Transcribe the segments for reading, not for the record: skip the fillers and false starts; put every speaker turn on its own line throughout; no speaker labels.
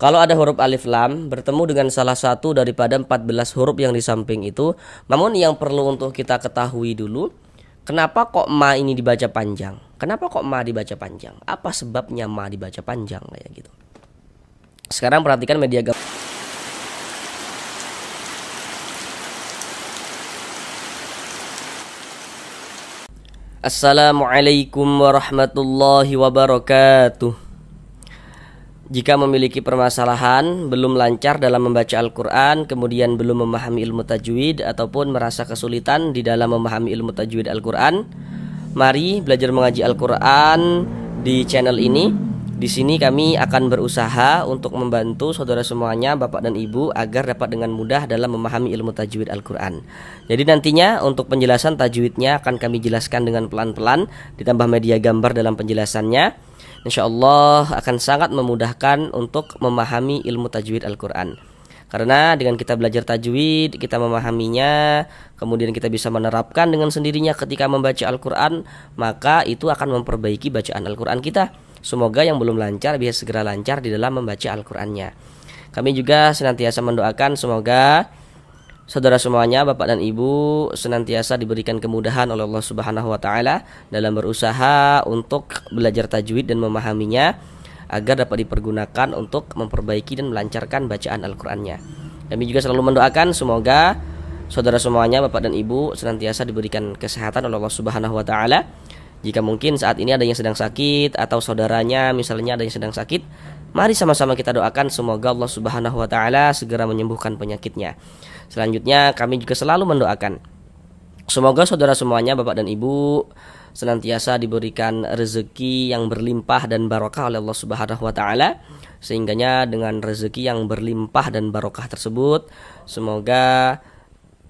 Kalau ada huruf alif lam bertemu dengan salah satu daripada 14 huruf yang di samping itu, namun yang perlu untuk kita ketahui dulu, kenapa kok ma ini dibaca panjang? Kenapa kok ma dibaca panjang? Apa sebabnya ma dibaca panjang kayak gitu? Sekarang perhatikan media gambar. Assalamualaikum warahmatullahi wabarakatuh. Jika memiliki permasalahan, belum lancar dalam membaca Al-Quran, kemudian belum memahami ilmu tajwid, ataupun merasa kesulitan di dalam memahami ilmu tajwid Al-Quran, mari belajar mengaji Al-Quran di channel ini. Di sini kami akan berusaha untuk membantu saudara semuanya, bapak dan ibu, agar dapat dengan mudah dalam memahami ilmu tajwid Al-Quran. Jadi nantinya untuk penjelasan tajwidnya akan kami jelaskan dengan pelan-pelan, ditambah media gambar dalam penjelasannya. Insya Allah akan sangat memudahkan untuk memahami ilmu tajwid Al-Quran. Karena dengan kita belajar tajwid, kita memahaminya, kemudian kita bisa menerapkan dengan sendirinya ketika membaca Al-Quran, maka itu akan memperbaiki bacaan Al-Quran kita. Semoga yang belum lancar bisa segera lancar di dalam membaca Al-Qurannya. Kami juga senantiasa mendoakan semoga saudara semuanya, bapak dan ibu, senantiasa diberikan kemudahan oleh Allah Subhanahu wa taala dalam berusaha untuk belajar tajwid dan memahaminya agar dapat dipergunakan untuk memperbaiki dan melancarkan bacaan Al-Qur'annya. Kami juga selalu mendoakan semoga saudara semuanya, bapak dan ibu, senantiasa diberikan kesehatan oleh Allah Subhanahu wa taala. Jika mungkin saat ini ada yang sedang sakit atau saudaranya misalnya ada yang sedang sakit, mari sama-sama kita doakan semoga Allah Subhanahu wa taala segera menyembuhkan penyakitnya. Selanjutnya kami juga selalu mendoakan semoga saudara semuanya, bapak dan ibu, senantiasa diberikan rezeki yang berlimpah dan barokah oleh Allah Subhanahu wa taala, sehingganya dengan rezeki yang berlimpah dan barokah tersebut semoga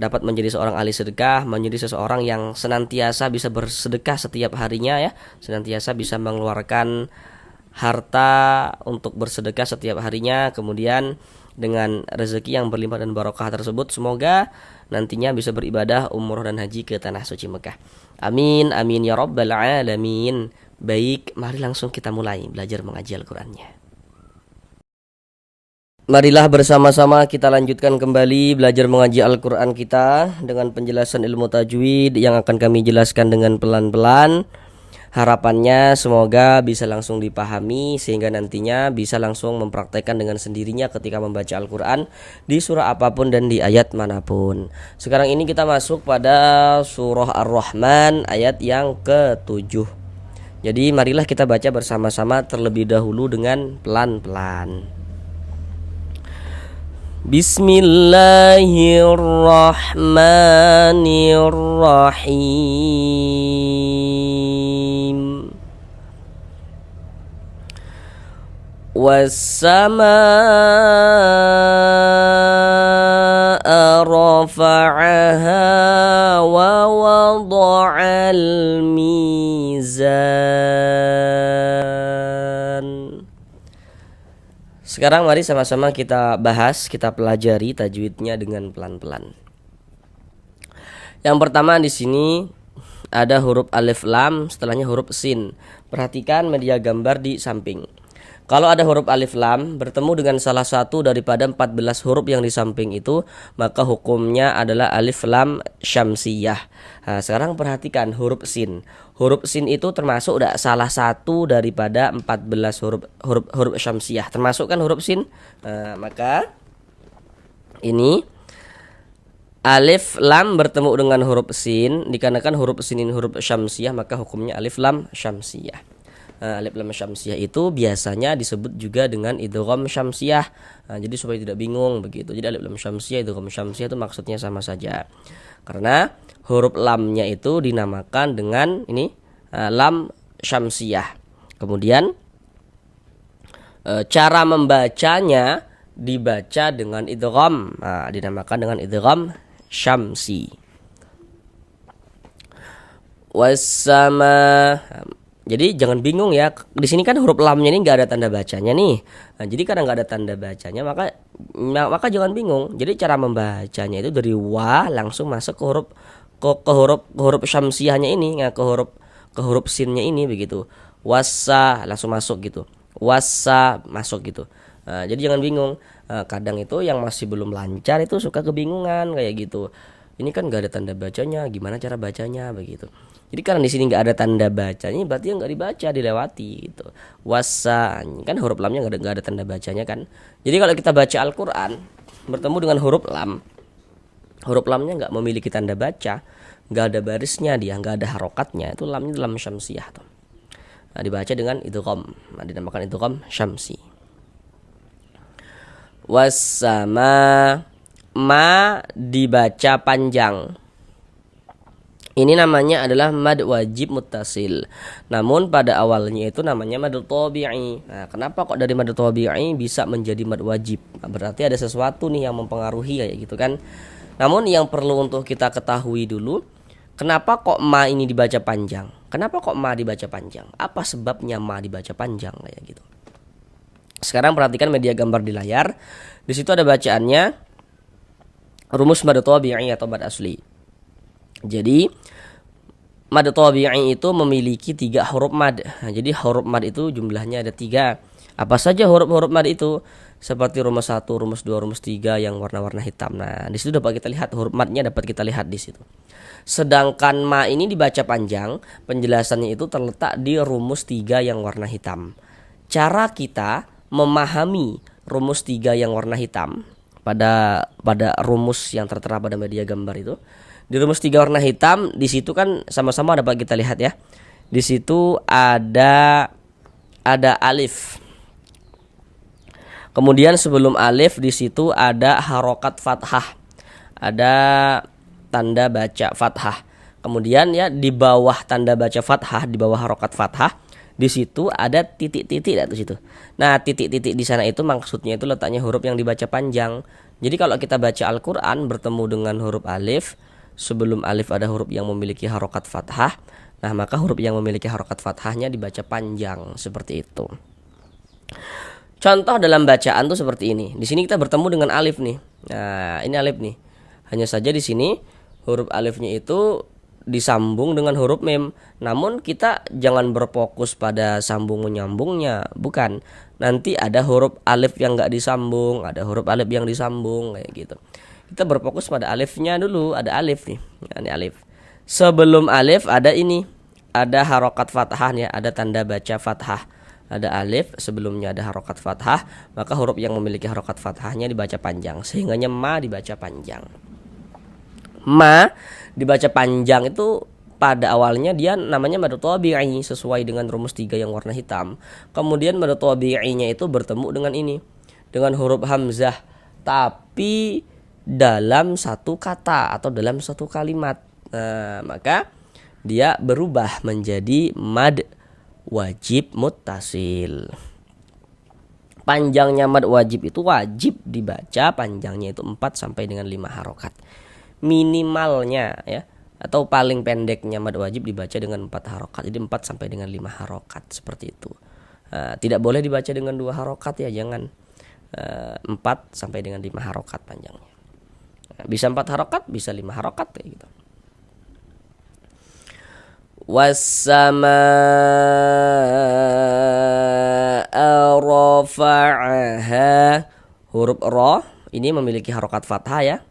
dapat menjadi seorang ahli sedekah, menjadi seseorang yang senantiasa bisa bersedekah setiap harinya ya, senantiasa bisa mengeluarkan harta untuk bersedekah setiap harinya. Kemudian dengan rezeki yang berlimpah dan barokah tersebut semoga nantinya bisa beribadah umroh dan haji ke tanah suci Mekah. Amin amin ya rabbal alamin. Baik, mari langsung kita mulai belajar mengaji Al-Qur'annya. Marilah bersama-sama kita lanjutkan kembali belajar mengaji Al-Quran kita dengan penjelasan ilmu tajwid yang akan kami jelaskan dengan pelan-pelan. Harapannya semoga bisa langsung dipahami sehingga nantinya bisa langsung mempraktekkan dengan sendirinya ketika membaca Al-Quran di surah apapun dan di ayat manapun. Sekarang ini kita masuk pada surah Ar-Rahman ayat yang ke-7. Jadi marilah kita baca bersama-sama terlebih dahulu dengan pelan-pelan. Bismillahirrahmanirrahim. Was-samaa'a rafa'aha wa wada'al mizan. Sekarang mari sama-sama kita bahas, kita pelajari tajwidnya dengan pelan-pelan. Yang pertama di sini ada huruf alif lam, setelahnya huruf sin. Perhatikan media gambar di samping. Kalau ada huruf alif lam bertemu dengan salah satu daripada 14 huruf yang di samping itu, maka hukumnya adalah alif lam syamsiyah. Nah, sekarang perhatikan huruf sin. Huruf sin itu termasuk salah satu daripada 14 huruf syamsiyah. Termasuk kan huruf sin? Nah, maka ini alif lam bertemu dengan huruf sin, dikarenakan huruf sin ini huruf syamsiyah, maka hukumnya alif lam syamsiyah. Alif lam syamsiyah itu biasanya disebut juga dengan idgham syamsiyah. Jadi supaya tidak bingung begitu. Jadi alif lam syamsiyah, idgham syamsiyah itu maksudnya sama saja. Karena huruf lamnya itu dinamakan dengan ini lam syamsiyah. Kemudian cara membacanya dibaca dengan idgham. Dinamakan dengan idgham syamsi. Was-sama. Jadi jangan bingung ya. Di sini kan huruf lamnya ini nggak ada tanda bacanya nih. Nah, jadi karena nggak ada tanda bacanya, maka jangan bingung. Jadi cara membacanya itu dari wa langsung masuk ke huruf syamsiahnya ini, ke huruf sinnya ini begitu. Wasa langsung masuk gitu. Wasa masuk gitu. Jadi jangan bingung. Kadang itu yang masih belum lancar itu suka kebingungan kayak gitu. Ini kan nggak ada tanda bacanya, gimana cara bacanya begitu. Jadi karena di sini nggak ada tanda bacanya, berarti yang nggak dibaca dilewati gitu. Wasa kan huruf lamnya nggak ada tanda bacanya kan. Jadi kalau kita baca Al-Quran bertemu dengan huruf lamnya nggak memiliki tanda baca, nggak ada barisnya dia, nggak ada harokatnya, itu lamnya lam syamsiyah tuh. Dibaca dengan idgham, dinamakan idgham syamsi. Wassama, ma dibaca panjang. Ini namanya adalah mad wajib muttasil. Namun pada awalnya itu namanya mad tabi'i. Kenapa kok dari mad tabi'i bisa menjadi mad wajib? Berarti ada sesuatu nih yang mempengaruhi kayak gitu kan. Namun yang perlu untuk kita ketahui dulu, kenapa kok ma ini dibaca panjang? Kenapa kok ma dibaca panjang? Apa sebabnya ma dibaca panjang kayak gitu? Sekarang perhatikan media gambar di layar. Di situ ada bacaannya rumus mad tabi'i atau mad asli. Jadi mad tabi'i itu memiliki 3 huruf mad. Jadi huruf mad itu jumlahnya ada 3. Apa saja huruf-huruf mad itu? Seperti rumus 1, rumus 2, rumus 3 yang warna-warna hitam. Nah, di situ dapat kita lihat huruf madnya, dapat kita lihat di situ. Sedangkan ma ini dibaca panjang, penjelasannya itu terletak di rumus 3 yang warna hitam. Cara kita memahami rumus 3 yang warna hitam pada rumus yang tertera pada media gambar itu. Di rumus 3 warna hitam, di situ kan sama-sama dapat kita lihat ya. Di situ ada alif. Kemudian sebelum alif di situ ada harokat fathah. Ada tanda baca fathah. Kemudian ya di bawah tanda baca fathah, di bawah harokat fathah, di situ ada titik-titik di situ. Nah, titik-titik di sana itu maksudnya itu letaknya huruf yang dibaca panjang. Jadi kalau kita baca Al-Qur'an bertemu dengan huruf alif, sebelum alif ada huruf yang memiliki harokat fathah. Nah, maka huruf yang memiliki harokat fathahnya dibaca panjang seperti itu. Contoh dalam bacaan tuh seperti ini. Di sini kita bertemu dengan alif nih. Nah, ini alif nih. Hanya saja di sini huruf alifnya itu disambung dengan huruf mim. Namun kita jangan berfokus pada sambung menyambungnya, bukan. Nanti ada huruf alif yang enggak disambung, ada huruf alif yang disambung kayak gitu. Kita berfokus pada alifnya dulu, ada alif nih. Nah, ini alif. Sebelum alif ada ini, ada harokat fathahnya, ada tanda baca fathah. Ada alif, sebelumnya ada harokat fathah, maka huruf yang memiliki harokat fathahnya dibaca panjang, sehingga ma dibaca panjang. Ma dibaca panjang itu pada awalnya dia namanya mad tabi'i sesuai dengan rumus 3 yang warna hitam. Kemudian mad tabi'inya itu bertemu dengan ini, dengan huruf hamzah, tapi dalam satu kata atau dalam satu kalimat. Nah, maka dia berubah menjadi mad wajib muttasil. Panjangnya mad wajib itu wajib dibaca panjangnya itu 4 sampai dengan 5 harokat. Minimalnya ya, atau paling pendeknya mad wajib dibaca dengan 4 harokat. Jadi 4 sampai dengan 5 harokat seperti itu. Tidak boleh dibaca dengan 2 harokat ya, jangan. 4 sampai dengan 5 harokat panjangnya. Bisa 4 harokat, bisa 5 harokat kayak gitu. Wassamaa'a rafa'aha. Huruf ra ini memiliki harokat fathah ya.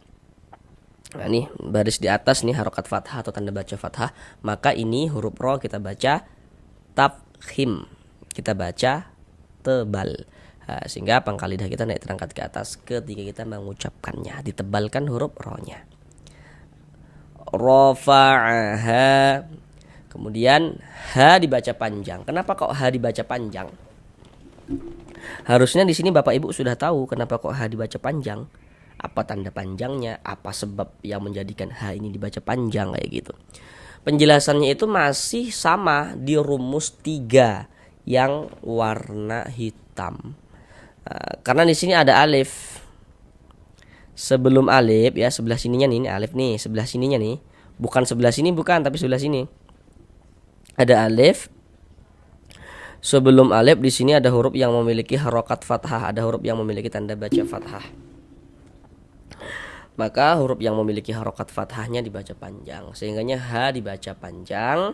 Nah, ini baris di atas nih harokat fathah atau tanda baca fathah. Maka ini huruf ra kita baca tafkhim, kita baca tebal. Sehingga pangkal lidah kita naik terangkat ke atas ketika kita mengucapkannya, ditebalkan huruf ra-nya. Rafa'aha. Kemudian ha dibaca panjang. Kenapa kok ha dibaca panjang? Harusnya di sini Bapak Ibu sudah tahu kenapa kok ha dibaca panjang. Apa tanda panjangnya? Apa sebab yang menjadikan ha ini dibaca panjang kayak gitu? Penjelasannya itu masih sama di rumus 3 yang warna hitam. Karena di sini ada alif. Sebelum alif ya, sebelah sininya nih, ini alif nih, sebelah sininya nih. Bukan sebelah sini, bukan, tapi sebelah sini. Ada alif. Sebelum alif di sini ada huruf yang memiliki harokat fathah, ada huruf yang memiliki tanda baca fathah. Maka huruf yang memiliki harokat fathahnya dibaca panjang, sehingganya ha dibaca panjang.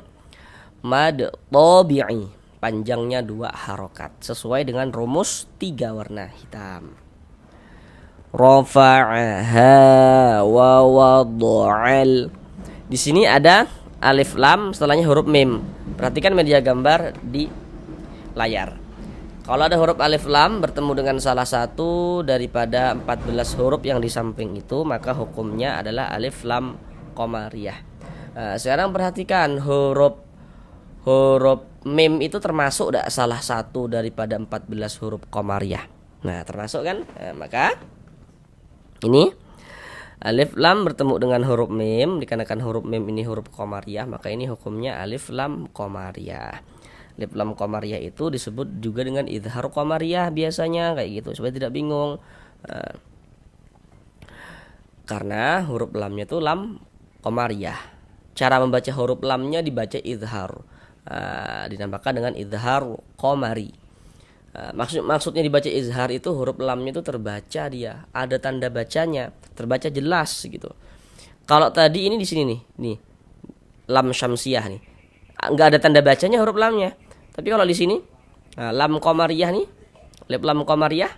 Mad tabi'i. panjangnya 2 harokat sesuai dengan rumus 3 warna hitam. Rafa'aha wa wada'al. Di sini ada alif lam, setelahnya huruf mim. Perhatikan media gambar di layar. Kalau ada huruf alif lam bertemu dengan salah satu daripada 14 huruf yang di samping itu, maka hukumnya adalah alif lam qamariyah. Nah, sekarang perhatikan huruf mim itu termasuk tidak salah satu daripada 14 huruf qamariyah. Nah, termasuk kan? Nah, maka ini alif lam bertemu dengan huruf mim, dikarenakan huruf mim ini huruf qamariyah, maka ini hukumnya alif lam qamariyah. Alif lam qamariyah itu disebut juga dengan idhar qamariyah biasanya kayak gitu supaya tidak bingung. Karena huruf lamnya itu lam qamariyah. Cara membaca huruf lamnya dibaca idhar. Dinamakan dengan idhar qamari. Maksudnya dibaca izhar itu huruf lamnya itu terbaca, dia ada tanda bacanya, terbaca jelas gitu. Kalau tadi ini di sini nih lam syamsiyah nih, nggak ada tanda bacanya huruf lamnya. Tapi kalau di sini lam qamariyah nih, lam qamariyah,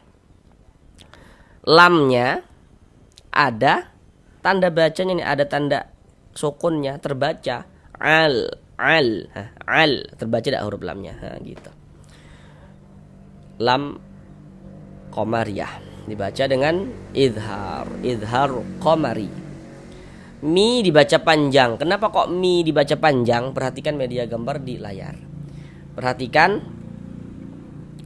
lamnya ada tanda bacanya nih, ada tanda sukunnya terbaca al terbaca tidak huruf lamnya gitu. Lam qamariyah dibaca dengan idhar qamari. Mi dibaca panjang. Kenapa kok mi dibaca panjang? Perhatikan media gambar di layar. Perhatikan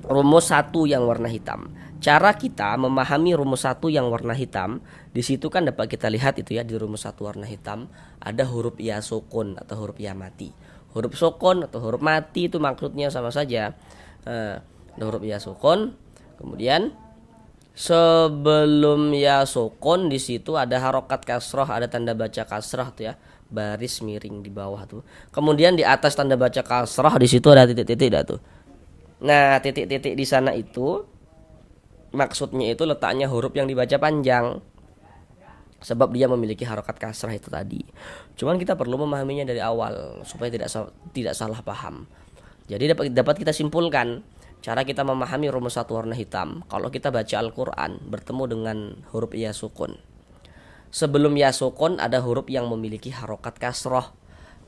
rumus 1 yang warna hitam. Cara kita memahami rumus 1 yang warna hitam, di situ kan dapat kita lihat itu ya, di rumus 1 warna hitam ada huruf ya sukun atau huruf ya mati. Huruf sukun atau huruf mati itu maksudnya sama saja. Ada huruf ya sukun, kemudian sebelum ya sukun di situ ada harokat kasroh, ada tanda baca kasroh tuh ya, baris miring di bawah tuh. Kemudian di atas tanda baca kasroh di situ ada titik-titik dah tuh. Nah, titik-titik di sana itu maksudnya itu letaknya huruf yang dibaca panjang, sebab dia memiliki harokat kasrah itu tadi. Cuman kita perlu memahaminya dari awal supaya tidak salah paham. Jadi dapat kita simpulkan cara kita memahami rumus 1 warna hitam. Kalau kita baca Al-Quran bertemu dengan huruf ya sukun, sebelum ya sukun ada huruf yang memiliki harokat kasroh.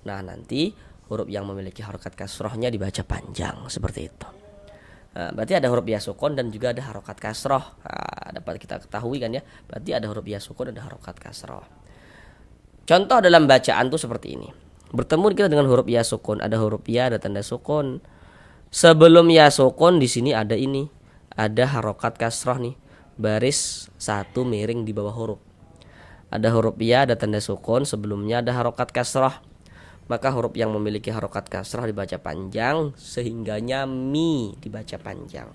Nah, nanti huruf yang memiliki harokat kasrohnya dibaca panjang seperti itu. Berarti ada huruf ya sukun dan juga ada harokat kasroh. Dapat kita ketahui kan ya, berarti ada huruf ya sukun, ada harokat kasroh. Contoh dalam bacaan tuh seperti ini. Bertemu kita dengan huruf ya sukun, ada huruf ya, ada tanda sukun. Sebelum ya sukun di sini ada ini, ada harokat kasroh nih, baris 1 miring di bawah huruf. Ada huruf ya, ada tanda sukun, sebelumnya ada harokat kasroh. Maka huruf yang memiliki harokat kasroh dibaca panjang, sehingganya mi dibaca panjang.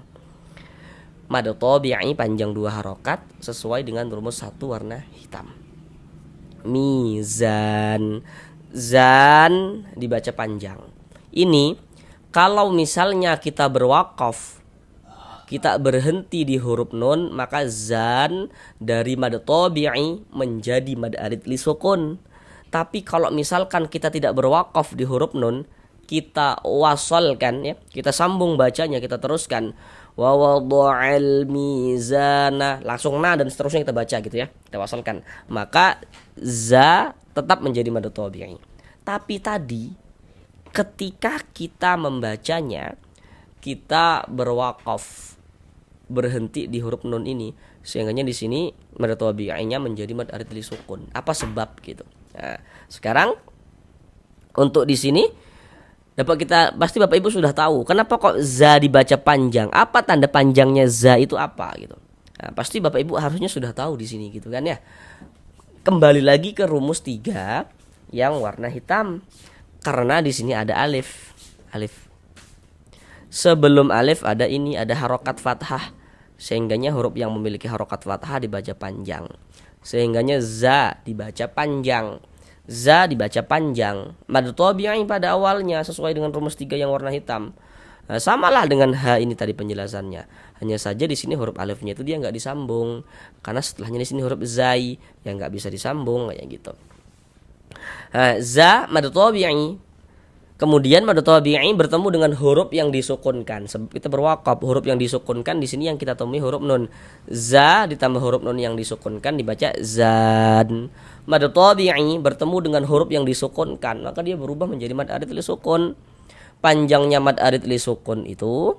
Mad tabi'i panjang 2 harokat sesuai dengan rumus 1 warna hitam. Mizan, zan dibaca panjang. Ini kalau misalnya kita berwakaf, kita berhenti di huruf nun, maka zan dari mad tabi'i menjadi mad arid li sukun. Tapi kalau misalkan kita tidak berwakaf di huruf nun, kita wasalkan ya, kita sambung bacanya, kita teruskan wa wada'al mizana, langsung na dan seterusnya kita baca gitu ya, kita wasalkan, maka za tetap menjadi mad tabi'i. Tapi tadi ketika kita membacanya, kita berwakaf, berhenti di huruf nun ini, sehingga di sini mad tabi'inya menjadi mad arid li sukun. Apa sebab gitu? Nah, sekarang untuk di sini dapat kita, pasti Bapak Ibu sudah tahu kenapa kok za dibaca panjang. Apa tanda panjangnya za itu apa gitu? Nah, pasti Bapak Ibu harusnya sudah tahu di sini gitu kan ya. Kembali lagi ke rumus 3 yang warna hitam. Karena di sini ada alif. Sebelum alif ada ini, ada harokat fathah. Sehingganya huruf yang memiliki harokat fathah dibaca panjang. Sehingganya za dibaca panjang. Za dibaca panjang. Mad tabi'i pada awalnya sesuai dengan rumus 3 yang warna hitam. Nah, samalah dengan ha ini tadi penjelasannya. Hanya saja di sini huruf alifnya itu dia nggak disambung. Karena setelahnya di sini huruf zai yang nggak bisa disambung kayak gitu. Za mad tabi'i Kemudian mad tabi'i bertemu dengan huruf yang disukunkan. Sebab kita berwakaf, huruf yang disukunkan di sini yang kita temui huruf nun. Za ditambah huruf nun yang disukunkan dibaca zan. Mad tabi'i bertemu dengan huruf yang disukunkan, maka dia berubah menjadi mad arid li sukun. Panjangnya mad arid li sukun itu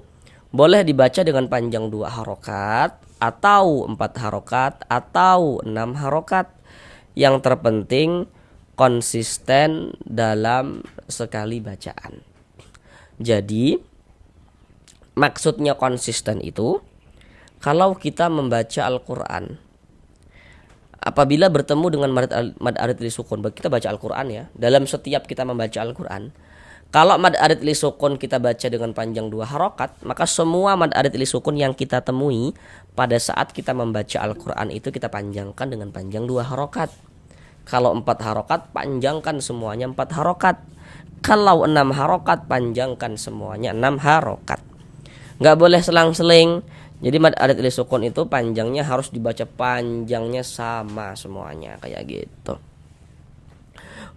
boleh dibaca dengan panjang 2 harokat atau 4 harokat atau 6 harokat. Yang terpenting konsisten dalam sekali bacaan. Jadi maksudnya konsisten itu kalau kita membaca Al-Quran, apabila bertemu dengan mad arid li sukun, kita baca Al-Quran ya, dalam setiap kita membaca Al-Quran, kalau mad arid li sukun kita baca dengan panjang 2 harokat, maka semua mad arid li sukun yang kita temui pada saat kita membaca Al-Quran itu kita panjangkan dengan panjang 2 harokat. Kalau 4 harokat, panjangkan semuanya 4 harokat. Kalau 6 harokat, panjangkan semuanya 6 harokat. Nggak boleh selang-seling. Jadi mad arid li sukun itu panjangnya harus dibaca panjangnya sama semuanya, kayak gitu.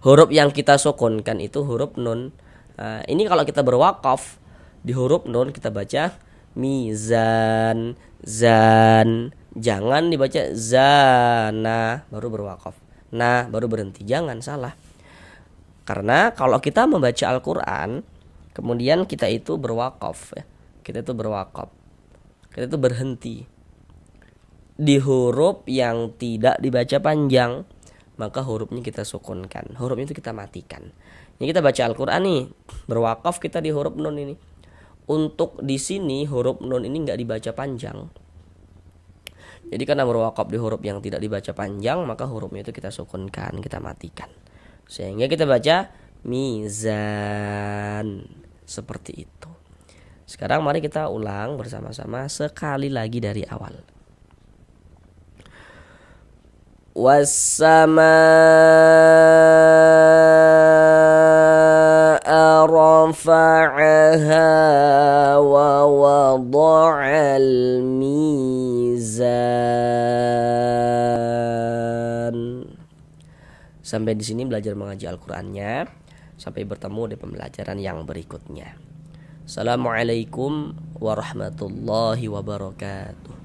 Huruf yang kita sukunkan itu huruf nun. Nah, ini kalau kita berwakaf di huruf nun kita baca mizan, zan. Jangan dibaca zana baru berwakaf. Nah, baru berhenti. Jangan salah. Karena kalau kita membaca Al-Quran, kemudian kita itu berwakaf ya. Kita itu berwakaf. Kita itu berhenti di huruf yang tidak dibaca panjang, maka hurufnya kita sukunkan. Huruf itu kita matikan. Ini kita baca Al-Quran nih, berwakaf kita di huruf nun ini. Untuk di sini huruf nun ini nggak dibaca panjang. Jadi karena berwakaf di huruf yang tidak dibaca panjang, maka hurufnya itu kita sukunkan, kita matikan. Sehingga kita baca mizan. Seperti itu. Sekarang mari kita ulang bersama-sama sekali lagi dari awal. Was-samaa'a rafa'aha wa wada'al mizan. Sampai di sini belajar mengaji Al-Qur'annya. Sampai bertemu di pembelajaran yang berikutnya. Assalamualaikum warahmatullahi wabarakatuh.